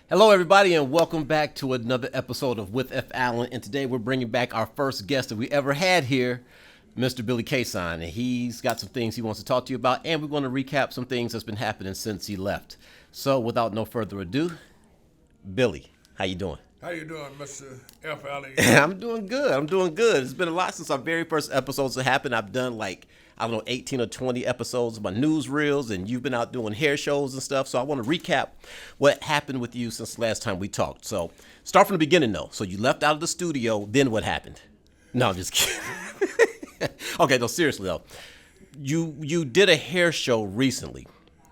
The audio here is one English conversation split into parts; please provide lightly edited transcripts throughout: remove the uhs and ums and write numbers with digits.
Hello, everybody, and welcome back to another episode of With F. Allen. And today we're bringing back our first guest that we ever had here, Mr. Billy Cason. And he's got some things he wants to talk to you about, and we're going to recap some things that's been happening since he left. So, without no further ado, Billy, how you doing? How you doing, Mr. F. Allen? I'm doing good. It's been a lot since our very first episodes that happened. I've done 18 or 20 episodes of my newsreels, and you've been out doing hair shows and stuff. So I want to recap what happened with you since the last time we talked. So start from the beginning, though. So you left out of the studio. Then what happened? No, I'm just kidding. Okay, no, seriously, though. You did a hair show recently.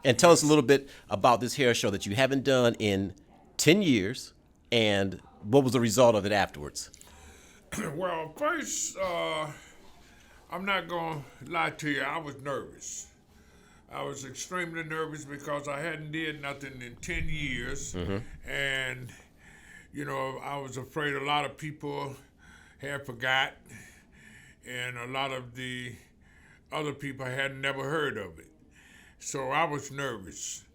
And tell us a little bit about this hair show that you haven't done in 10 years. And what was the result of it afterwards? Well, first, I'm not going to lie to you. I was nervous. I was extremely nervous because I hadn't did nothing in 10 years. And, I was afraid a lot of people had forgot. And a lot of the other people had never heard of it. So I was nervous.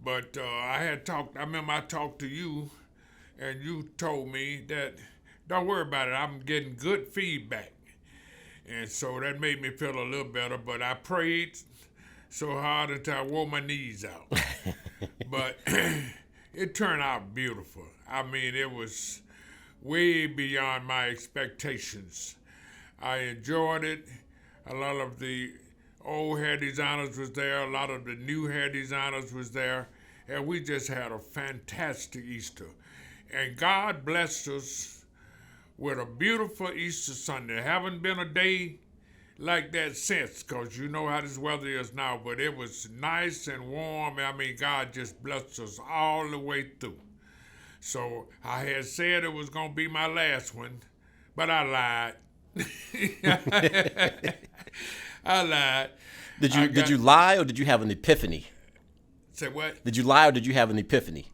But I remember I talked to you, and you told me that, don't worry about it, I'm getting good feedback. And so that made me feel a little better, but I prayed so hard until I wore my knees out. But it turned out beautiful. I mean, it was way beyond my expectations. I enjoyed it. A lot of the old hair designers was there, a lot of the new hair designers was there, and we just had a fantastic Easter. And God blessed us with a beautiful Easter Sunday. Haven't been a day like that since, because you know how this weather is now, but it was nice and warm. I mean, God just blessed us all the way through. So I had said it was going to be my last one, but I lied. I lied. Did you lie or did you have an epiphany? Say what? Did you lie or did you have an epiphany?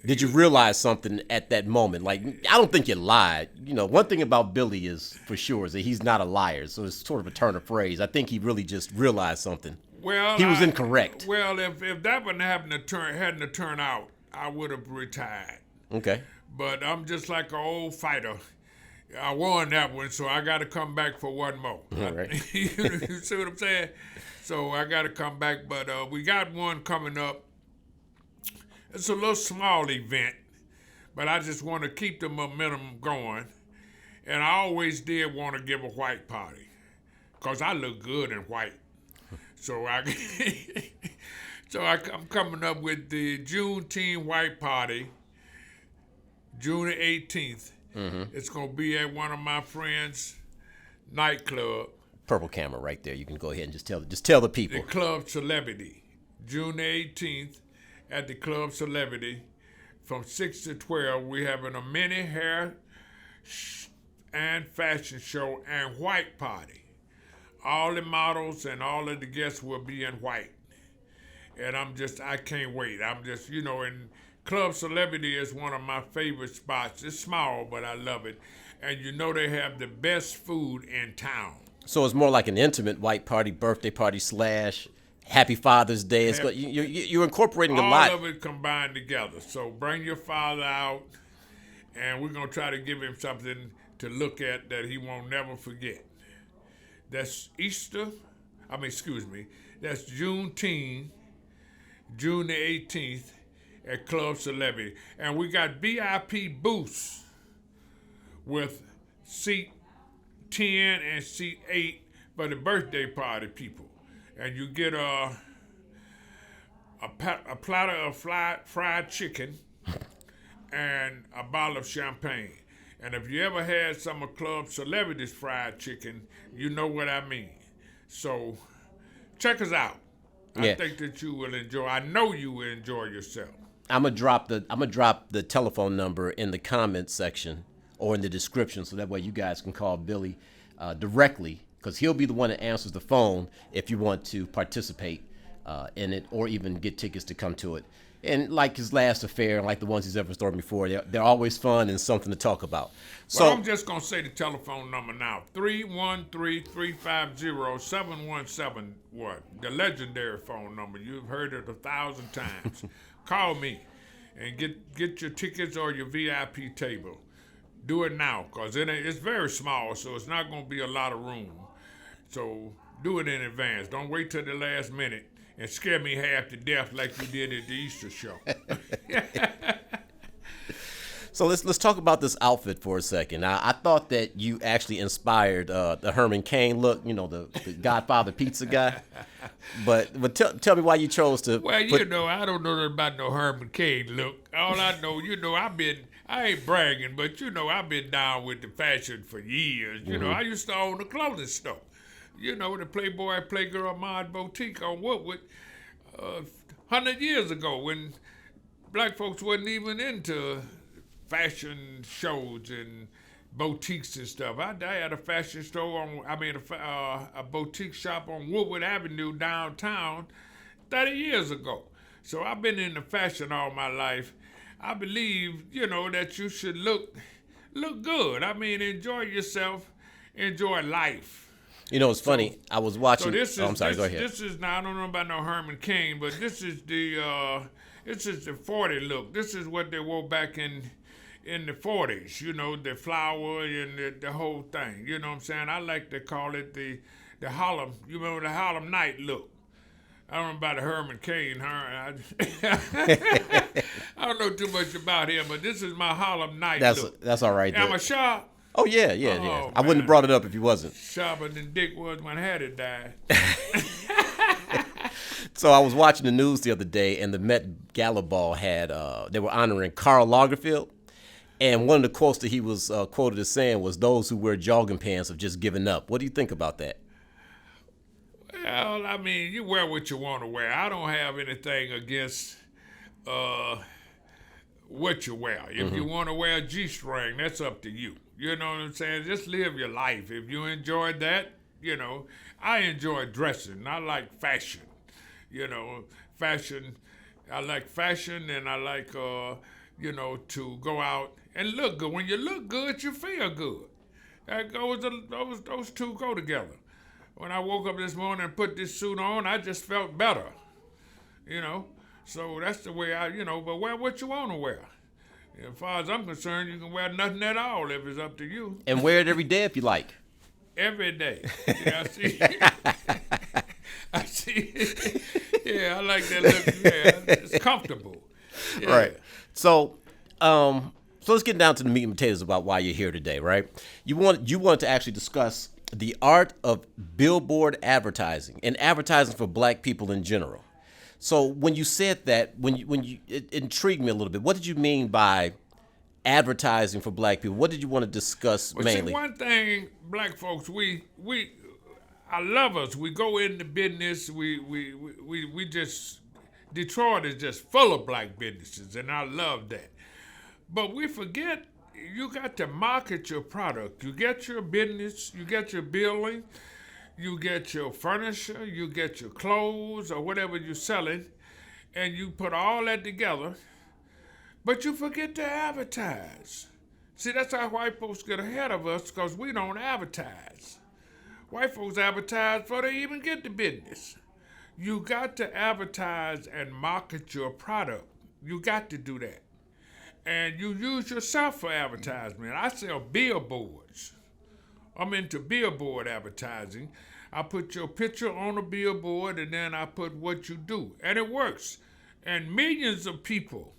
Did you realize something at that moment? Like, I don't think you lied. One thing about Billy is, for sure, is that he's not a liar. So it's sort of a turn of phrase. I think he really just realized something. Well, he was incorrect. Well, if that wouldn't hadn't to turn out, I would have retired. Okay. But I'm just like an old fighter. I won that one, so I got to come back for one more. All right. You see what I'm saying? So I got to come back, but we got one coming up. It's a little small event, but I just want to keep the momentum going. And I always did want to give a white party, because I look good in white. So I'm coming up with the Juneteenth white party, June the 18th. It's going to be at one of my friends' nightclub. Purple camera right there. You can go ahead and just tell the people. The Club Celebrity, June the 18th. At the Club Celebrity from 6 to 12. We're having a mini hair and fashion show and white party. All the models and all of the guests will be in white. And I can't wait. And Club Celebrity is one of my favorite spots. It's small, but I love it. And they have the best food in town. So it's more like an intimate white party, birthday party / Happy Father's Day. You're incorporating a lot. All of it combined together. So bring your father out, and we're going to try to give him something to look at that he won't never forget. That's that's Juneteenth, June the 18th at Club Celebrity. And we got VIP booths with seat 10 and seat 8 for the birthday party people. And you get a platter of fried chicken and a bottle of champagne. And if you ever had some of Club Celebrity's fried chicken, you know what I mean. So check us out. I think that you will enjoy. I know you will enjoy yourself. I'm gonna drop the telephone number in the comments section or in the description, so that way you guys can call Billy directly, because he'll be the one that answers the phone if you want to participate in it or even get tickets to come to it. And like his last affair, like the ones he's ever thrown before, they're always fun and something to talk about. So I'm just going to say the telephone number now, 313-350-7171, the legendary phone number. You've heard it 1,000 times. Call me. and get your tickets or your VIP table. Do it now, cause it's very small, so it's not gonna be a lot of room. So do it in advance. Don't wait till the last minute and scare me half to death like you did at the Easter show. So let's talk about this outfit for a second. I thought that you actually inspired the Herman Cain look, the Godfather pizza guy. But tell me why you chose to. Well, I don't know nothing about no Herman Cain look. All I know, I ain't bragging, but I've been down with the fashion for years. I used to own a clothing store. The Playboy Playgirl Mod Boutique on Woodward 100 years ago when black folks wasn't even into fashion shows and boutiques and stuff. I had a fashion store a boutique shop on Woodward Avenue downtown 30 years ago. So I've been into fashion all my life. I believe, that you should look good. Enjoy yourself, enjoy life. It's funny. I was watching. So this is, I'm sorry. Go ahead. This is now. I don't know about no Herman Cain, but this is the 40 look. This is what they wore back in the 40s. The flower and the whole thing. You know what I'm saying? I like to call it the Harlem. You remember the Harlem Night look? I don't know about the Herman Cain. I don't know too much about him, but this is my Harlem Night look. That's all right. Am I sharp? Oh, yeah. I wouldn't have brought it up if you wasn't. Sharper than Dick was when Hattie died. So I was watching the news the other day, and the Met Gala Ball had, they were honoring Karl Lagerfeld. And one of the quotes that he was quoted as saying was, "Those who wear jogging pants have just given up." What do you think about that? Well, you wear what you want to wear. I don't have anything against what you wear. If you want to wear a G-string, that's up to you. You know what I'm saying? Just live your life. If you enjoy that, I enjoy dressing. I like fashion. Fashion. I like fashion, and I like, to go out and look good. When you look good, you feel good. Those two go together. When I woke up this morning and put this suit on, I just felt better. So that's the way but wear what you want to wear. As far as I'm concerned, you can wear nothing at all if it's up to you. And wear it every day if you like. Every day. Yeah, I see. I see. Yeah, I like that look. Yeah, it's comfortable. Yeah. Right. So let's get down to the meat and potatoes about why you're here today, right? You wanted to actually discuss the art of billboard advertising and advertising for black people in general. So when you said that, it intrigued me a little bit. What did you mean by advertising for black people? What did you want to discuss mainly? See, one thing, black folks, I love us. We go into business. We just, Detroit is just full of black businesses, and I love that. But we forget you got to market your product. You get your business, you get your building, you get your furniture, you get your clothes or whatever you're selling, and you put all that together, but you forget to advertise. See, that's how white folks get ahead of us, because we don't advertise. White folks advertise before they even get the business. You got to advertise and market your product. You got to do that. And you use yourself for advertisement. I sell billboards. I'm into billboard advertising. I put your picture on a billboard, and then I put what you do. And it works. And millions of people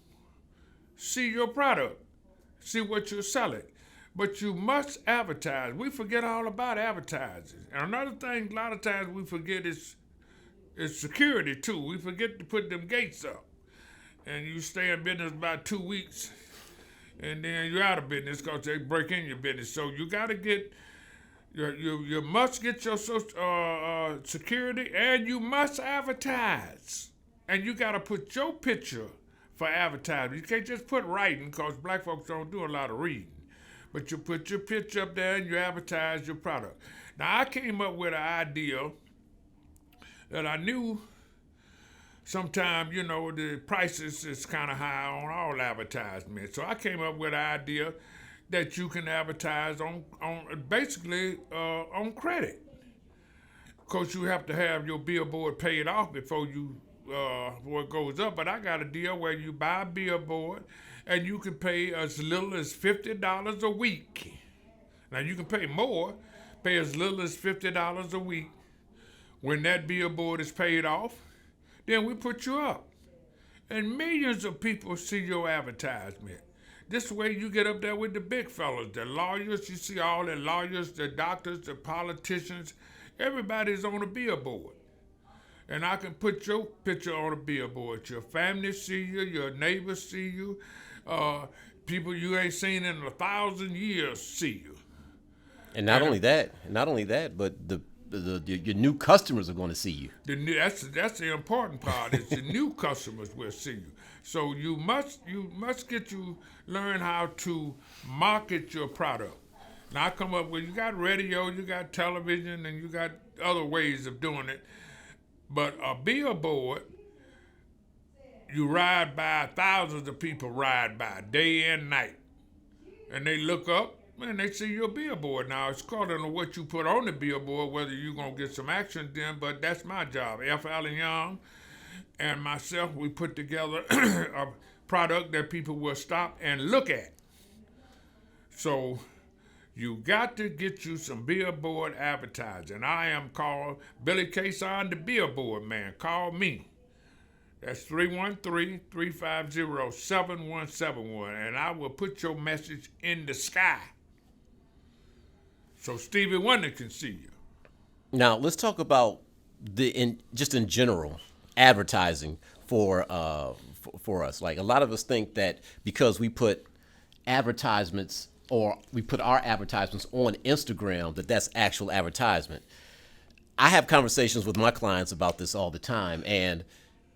see your product, see what you're selling. But you must advertise. We forget all about advertising. And another thing, a lot of times we forget is security, too. We forget to put them gates up. And you stay in business about 2 weeks, and then you're out of business because they break in your business. So you got to get, you must get your security, and you must advertise. And you got to put your picture for advertising. You can't just put writing, because black folks don't do a lot of reading. But you put your picture up there and you advertise your product. Now, I came up with an idea that I knew sometimes, the prices is kind of high on all advertisements. So I came up with an idea that you can advertise on basically on credit. Of course, you have to have your billboard paid off before you before it goes up, but I got a deal where you buy a billboard and you can pay as little as $50 a week. Now you can pay more, pay as little as $50 a week. When that billboard is paid off, then we put you up. And millions of people see your advertisement. This way you get up there with the big fellas, the lawyers. You see all the lawyers, the doctors, the politicians. Everybody's on a billboard. And I can put your picture on a billboard. Your family see you, your neighbors see you, people you ain't seen in 1,000 years see you. And not only that, but your new customers are going to see you. That's the important part. Is the new customers will see you. So you must learn how to market your product. Now I come up with, you got radio, you got television, and you got other ways of doing it. But a billboard, you ride by, thousands of people ride by day and night, and they look up. Man, they see your billboard. Now, it's according to what you put on the billboard, whether you're going to get some action then, but that's my job. F. Allen Young and myself, we put together a product that people will stop and look at. So you got to get you some billboard advertising. I am called Billy Cason, the billboard man. Call me. That's 313-350-7171, and I will put your message in the sky, so Stevie Wonder can see you. Now let's talk about just in general advertising for us. Like a lot of us think that because we put advertisements or we put our advertisements on Instagram that's actual advertisement. I have conversations with my clients about this all the time, and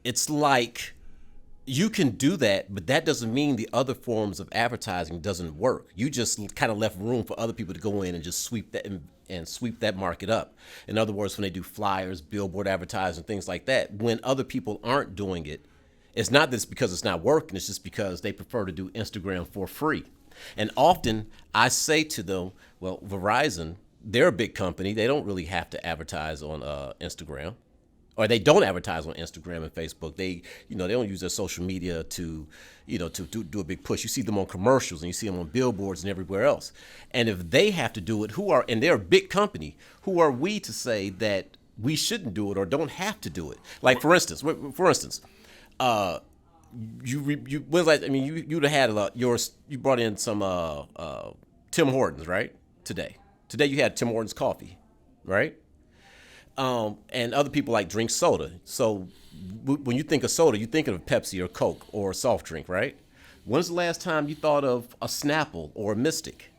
it's like you can do that, but that doesn't mean the other forms of advertising doesn't work. You just kind of left room for other people to go in and just sweep that market up. In other words, when they do flyers, billboard advertising, things like that, when other people aren't doing it, it's not that it's because it's not working, it's just because they prefer to do Instagram for free. And often I say to them, well, Verizon, they're a big company. They don't really have to advertise on Instagram. Or they don't advertise on Instagram and Facebook. They don't use their social media to do a big push. You see them on commercials and you see them on billboards and everywhere else. And if they have to do it, and they're a big company, who are we to say that we shouldn't do it or don't have to do it? Like for instance, you'd have had you brought in some Tim Hortons, right? Today you had Tim Hortons coffee, right? And other people like drink soda. So when you think of soda, you think of Pepsi or Coke or a soft drink, right? When's the last time you thought of a Snapple or a Mystic?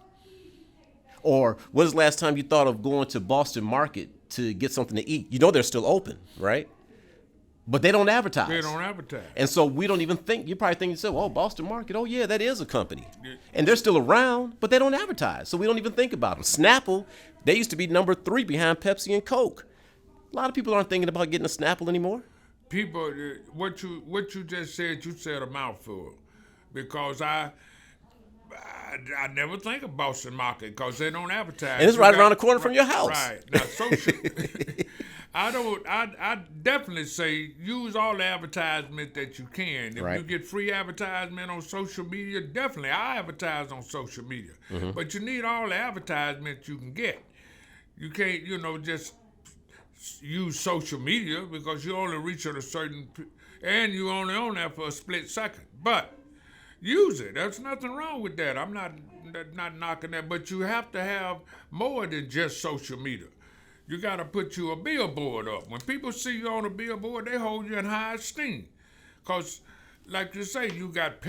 Or when's the last time you thought of going to Boston Market to get something to eat? You know they're still open, right? But they don't advertise. They don't advertise. And so we don't even think, you probably think yourself, oh, Boston Market, oh yeah, that is a company. And they're still around, but they don't advertise. So we don't even think about them. Snapple, they used to be number 3 behind Pepsi and Coke. A lot of people aren't thinking about getting a Snapple anymore. People, what you just said, you said a mouthful, because I never think of Boston Market because they don't advertise. And it's right around the corner from your house. Right now, social. I definitely say use all the advertisement that you can. If you get free advertisement on social media, definitely I advertise on social media. Mm-hmm. But you need all the advertisement you can get. You can't, just use social media because you only reach at a certain, and you only on there for a split second. But use it. There's nothing wrong with that. I'm not knocking that, but you have to have more than just social media. You got to put you a billboard up. When people see you on a billboard, they hold you in high esteem. Because, like you say, you got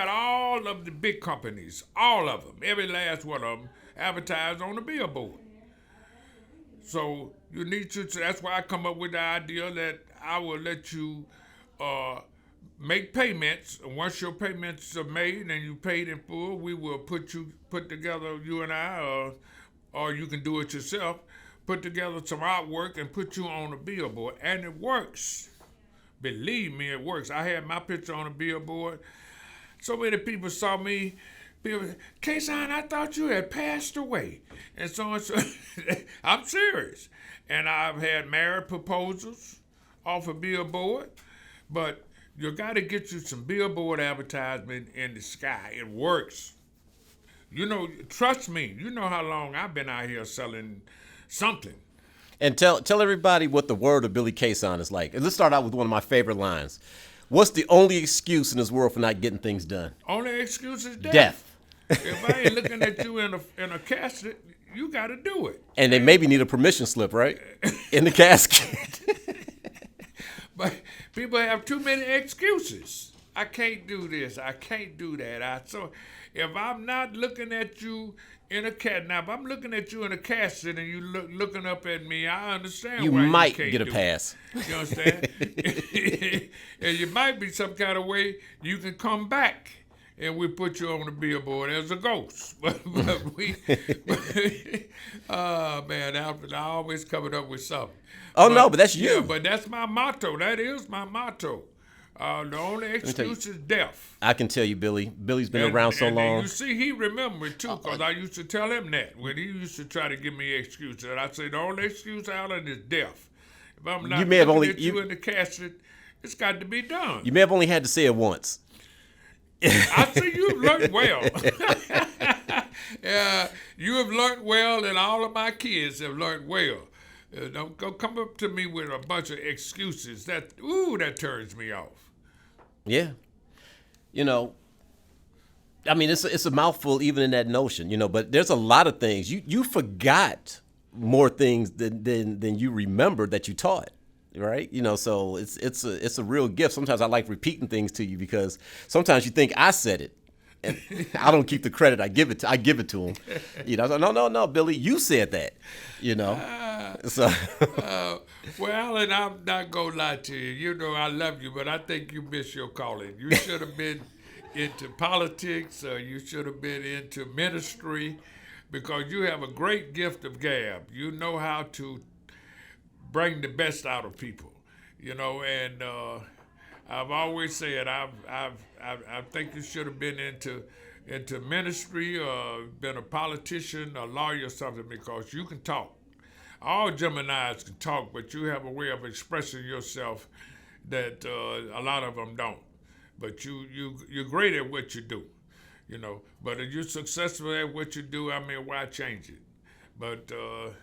all of the big companies, all of them, every last one of them, advertise on the billboard. So you need to, that's why I come up with the idea that I will let you make payments. And once your payments are made and you paid in full, we will put together, you and I, or you can do it yourself, put together some artwork and put you on a billboard. And it works. Believe me, it works. I had my picture on a billboard. So many people saw me. People, Cason, I thought you had passed away. And so on. So I'm serious. And I've had marriage proposals off a billboard. But you got to get you some billboard advertisement in the sky. It works. You know, trust me. You know how long I've been out here selling something. And tell everybody what the word of Billy Cason is like. And let's start out with one of my favorite lines. What's the only excuse in this world for not getting things done? Only excuse is death. Death. If I ain't looking at you in a casket, you got to do it. And they maybe need a permission slip, right? In the casket. But people have too many excuses. I can't do this. I can't do that. So if I'm not looking at you in a cat, now if I'm looking at you in a casket and you looking up at me, I understand. You why might you can't get a do pass. It. You understand? And you might be some kind of way you can come back. And we put you on the billboard as a ghost. But oh, man, I always coming up with something. Oh, no, but that's you. Yeah, but that's my motto. That is my motto. The only excuse is death. I can tell you, Billy. Billy's been around so and long. You see, he remembered, too, because I used to tell him that when he used to try to give me excuses. And I say, the only excuse, Alan, is death. If I'm not looking at you in the casket, it's got to be done. You may have only had to say it once. I see you've learned well. You have learned well, and all of my kids have learned well. Don't go come up to me with a bunch of excuses. That turns me off. Yeah. You know, I mean, it's a mouthful even in that notion, you know, but there's a lot of things. You forgot more things than you remembered that you taught. Right, you know, so it's a real gift. Sometimes I like repeating things to you because sometimes you think I said it, and I don't keep the credit. I give it to him. You know, so, no, Billy, you said that. You know, so. Well, and I'm not gonna lie to you. You know, I love you, but I think you missed your calling. You should have been into politics, or you should have been into ministry, because you have a great gift of gab. You know how to bring the best out of people, you know, and I've always said I think you should have been into ministry or been a politician, a lawyer, or something, because you can talk. All Geminis can talk, but you have a way of expressing yourself that a lot of them don't. But you're great at what you do, you know. But if you're successful at what you do, I mean, why change it? But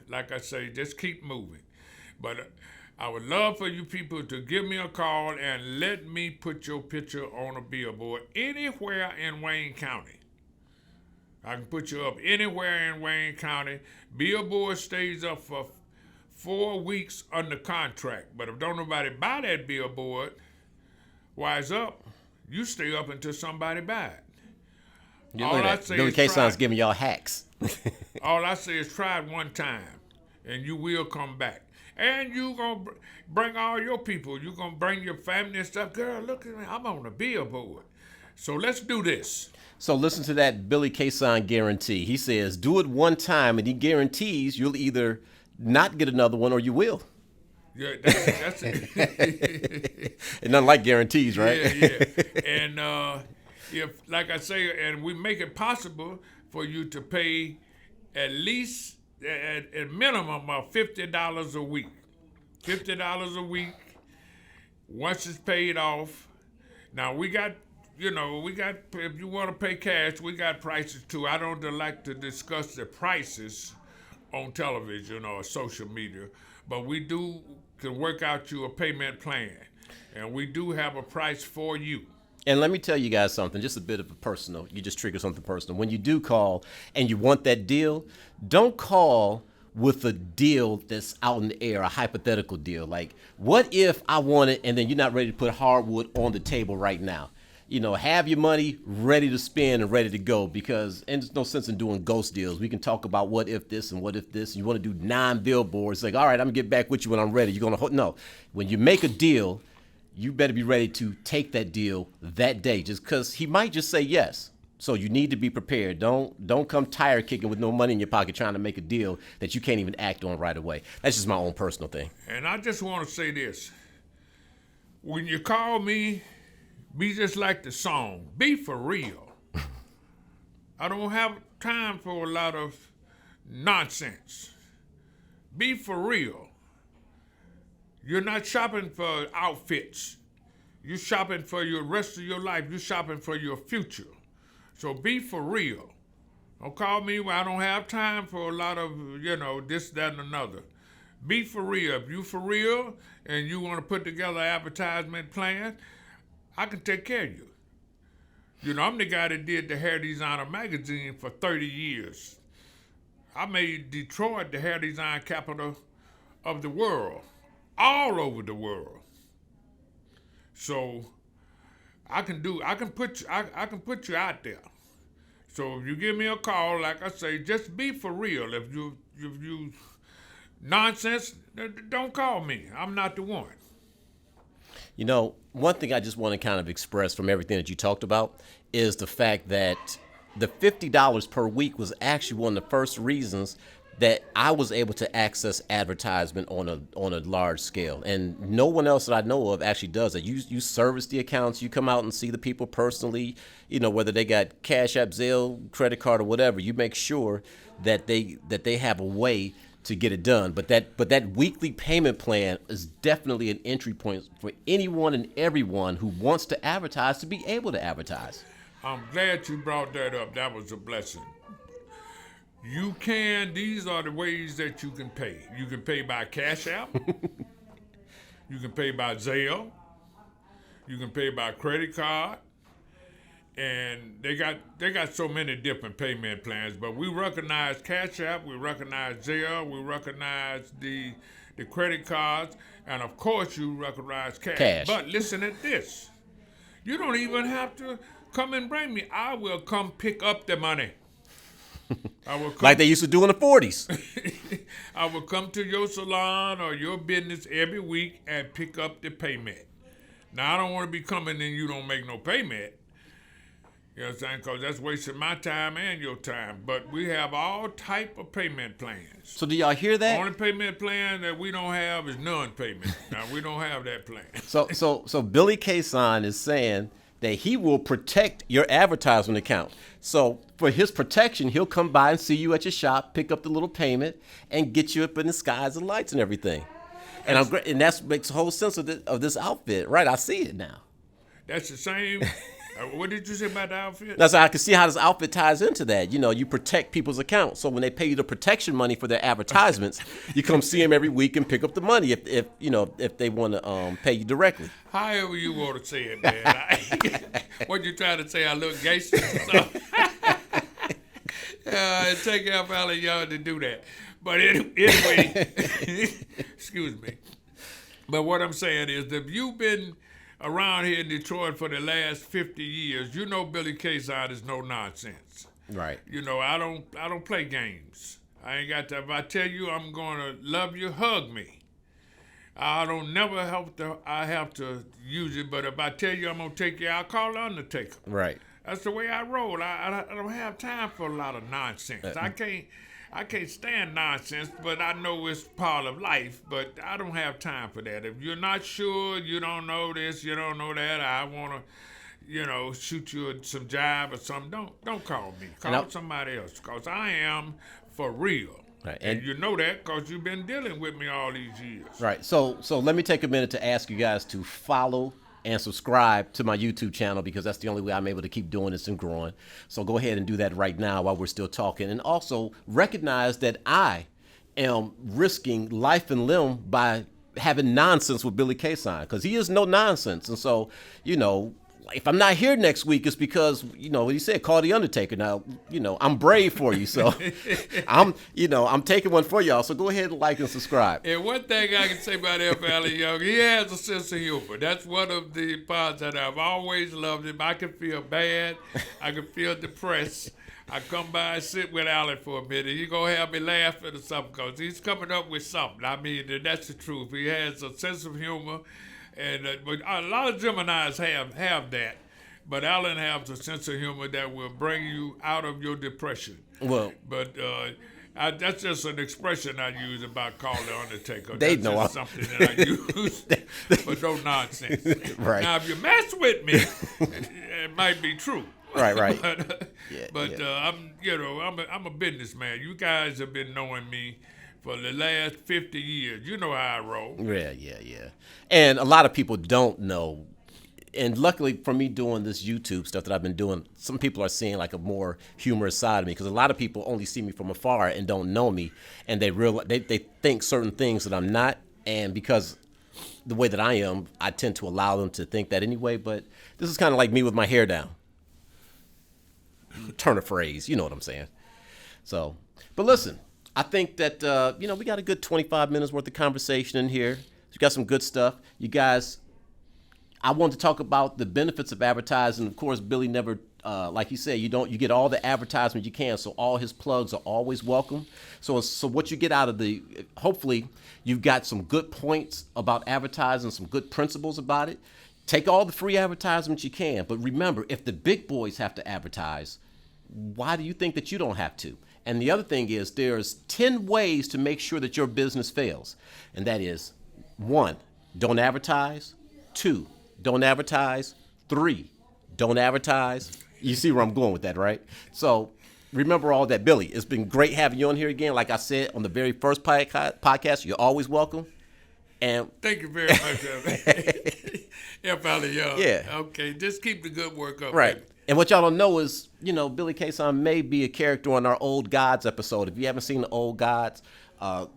like I say, just keep moving. But I would love for you people to give me a call and let me put your picture on a billboard anywhere in Wayne County. I can put you up anywhere in Wayne County. Billboard stays up for 4 weeks under contract. But if don't nobody buy that billboard, wise up, you stay up until somebody buy it. Billy Cason's giving y'all hacks. All I say is try it one time, and you will come back. And you going to bring all your people. You going to bring your family and stuff. Girl, look at me. I'm on a billboard. So let's do this. So listen to that Billy Cason guarantee. He says, do it one time, and he guarantees you'll either not get another one or you will. Yeah, that's it. And nothing like guarantees, right? Yeah. And if, like I say, and we make it possible for you to pay at least at minimum of $50 a week. $50 a week. Once it's paid off. Now we got, if you want to pay cash, we got prices too. I don't like to discuss the prices on television or social media, but we can work out you a payment plan, and we do have a price for you. And let me tell you guys something, just a bit of a personal. You just trigger something personal. When you do call and you want that deal, don't call with a deal that's out in the air, a hypothetical deal. Like, what if I want it and then you're not ready to put hardwood on the table right now? You know, have your money ready to spend and ready to go, and there's no sense in doing ghost deals. We can talk about what if this and what if this. You want to do 9 billboards. Like, all right, I'm going to get back with you when I'm ready. You're going to, no. When you make a deal, you better be ready to take that deal that day, just because he might just say yes. So you need to be prepared. Don't come tire kicking with no money in your pocket trying to make a deal that you can't even act on right away. That's just my own personal thing. And I just want to say this. When you call me, be just like the song. Be for real. I don't have time for a lot of nonsense. Be for real. You're not shopping for outfits. You shopping for your rest of your life. You shopping for your future. So be for real. Don't call me when I don't have time for a lot of, this, that, and another. Be for real. If you for real and you want to put together an advertisement plan, I can take care of you. I'm the guy that did the Hair Designer magazine for 30 years. I made Detroit the hair design capital of the world, all over the world. So I can put you out there. So if you give me a call, like I say, just be for real. If you nonsense, don't call me. I'm not the one. One thing I just want to kind of express from everything that you talked about is the fact that the $50 per week was actually one of the first reasons that I was able to access advertisement on a large scale. And no one else that I know of actually does that. You service the accounts, you come out and see the people personally, whether they got Cash App, Zelle, credit card, or whatever. You make sure that they have a way to get it done. But that weekly payment plan is definitely an entry point for anyone and everyone who wants to advertise to be able to advertise. I'm glad you brought that up. That was a blessing. These are the ways that you can pay. You can pay by Cash App. You can pay by Zelle. You can pay by credit card. And they got so many different payment plans, but we recognize Cash App, we recognize Zelle, we recognize the credit cards, and of course you recognize cash. But listen at this. You don't even have to come and bring me. I will come pick up the money. Like they used to do in the 40s. I will come to your salon or your business every week and pick up the payment. Now, I don't want to be coming and you don't make no payment. You know what I'm saying? Because that's wasting my time and your time. But we have all type of payment plans. So do y'all hear that? The only payment plan that we don't have is non-payment. Now, we don't have that plan. So Billy Cason is saying that he will protect your advertisement account. So for his protection, he'll come by and see you at your shop, pick up the little payment, and get you up in the skies and lights and everything. And that makes whole sense of this outfit, right? I see it now. That's the same. What did you say about the outfit? That's I can see how this outfit ties into that. You protect people's accounts. So when they pay you the protection money for their advertisements, you come see them every week and pick up the money if they want to pay you directly. However you want to say it, man. What you trying to say? I look gangster or something? It take out all of y'all to do that. But anyway, excuse me. But what I'm saying is, if you've been around here in Detroit for the last 50 years, Billy Cason is no nonsense. Right. I don't play games. I ain't got to. If I tell you I'm gonna love you, hug me. I don't never have to use it, but if I tell you I'm gonna take you out, call the Undertaker. Right. That's the way I roll. I don't have time for a lot of nonsense. I can't stand nonsense, but I know it's part of life, but I don't have time for that. If you're not sure, you don't know this, you don't know that, I want to, shoot you some jive or something, don't call me. Call somebody else, because I am for real. Right. And you know that because you've been dealing with me all these years. Right. So let me take a minute to ask you guys to follow and subscribe to my YouTube channel, because that's the only way I'm able to keep doing this and growing. So go ahead and do that right now while we're still talking. And also recognize that I am risking life and limb by having nonsense with Billy Cason, because he is no nonsense. And so, if I'm not here next week, it's because, what he said, call the Undertaker. Now, I'm brave for you. So I'm taking one for y'all. So go ahead and like and subscribe. And one thing I can say about F. Allen Young, he has a sense of humor. That's one of the parts that I've always loved him. I can feel bad. I can feel depressed. I come by and sit with Allen for a minute. He's going to have me laughing or something, because he's coming up with something. I mean, that's the truth. He has a sense of humor. And but a lot of Geminis have that, but Allen has a sense of humor that will bring you out of your depression. Well, but that's just an expression I use about call the Undertaker. They that's know just something that I use, but no nonsense. Right. Now, if you mess with me, it might be true. Right. I'm a businessman. You guys have been knowing me for the last 50 years. You know how I roll. Yeah. And a lot of people don't know and luckily for me doing this YouTube stuff that I've been doing, some people are seeing like a more humorous side of me, because a lot of people only see me from afar and don't know me, and they think certain things that I'm not, and because the way that I am, I tend to allow them to think that anyway. But this is kind of like me with my hair down. Turn a phrase, you know what I'm saying. So, but listen, I think that we got a good 25 minutes worth of conversation in here. You got some good stuff, you guys. I want to talk about the benefits of advertising. Of course, Billy never, like you said, you get all the advertisement you can, so all his plugs are always welcome. So what you get out of hopefully you've got some good points about advertising, some good principles about it. Take all the free advertisements you can, but remember, if the big boys have to advertise, why do you think that you don't have to? And the other thing is, there's 10 ways to make sure that your business fails, and that is: 1, don't advertise; 2, don't advertise; 3, don't advertise. You see where I'm going with that, right? So remember all that. Billy, it's been great having you on here again. Like I said on the very first podcast, you're always welcome. And thank you very much. Yeah, probably, yeah. Okay, just keep the good work up. Right. Baby. And what y'all don't know is, Billy Cason may be a character on our Old Gods episode. If you haven't seen the Old Gods, I'll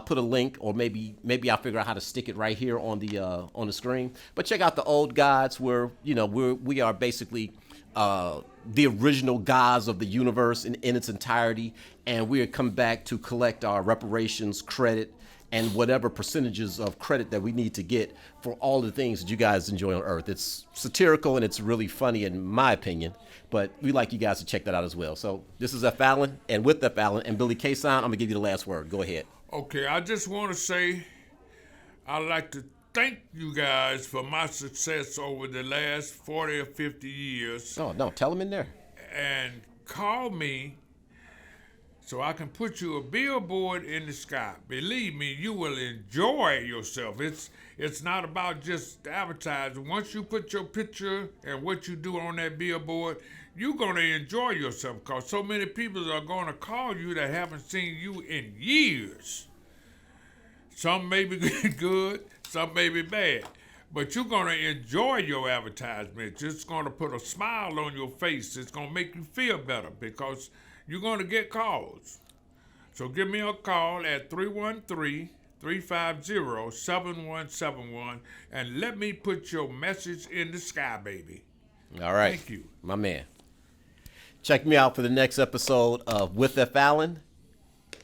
put a link, or maybe I'll figure out how to stick it right here on the screen. But check out the Old Gods, where we are basically the original gods of the universe in its entirety, and we are come back to collect our reparations, credit, and whatever percentages of credit that we need to get for all the things that you guys enjoy on Earth. It's satirical and it's really funny in my opinion, but we like you guys to check that out as well. So this is F. Allen, and with F. Allen and Billy Cason, I'm gonna give you the last word. Go ahead. Okay, I just want to say I'd like to thank you guys for my success over the last 40 or 50 years. Oh, no, tell them in there. And call me so I can put you a billboard in the sky. Believe me, you will enjoy yourself. It's not about just advertising. Once you put your picture and what you do on that billboard, you're going to enjoy yourself, because so many people are going to call you that haven't seen you in years. Some may be good, some may be bad. But you're going to enjoy your advertisement. It's going to put a smile on your face. It's going to make you feel better, because you're going to get calls. So give me a call at 313-350-7171, and let me put your message in the sky, baby. All right. Thank you. My man. Check me out for the next episode of With F. Allen.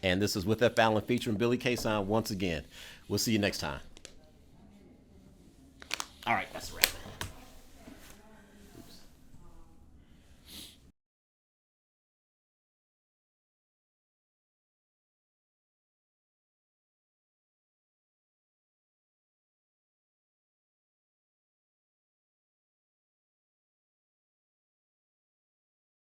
And this is With F. Allen featuring Billy Cason once again. We'll see you next time. All right, that's a wrap.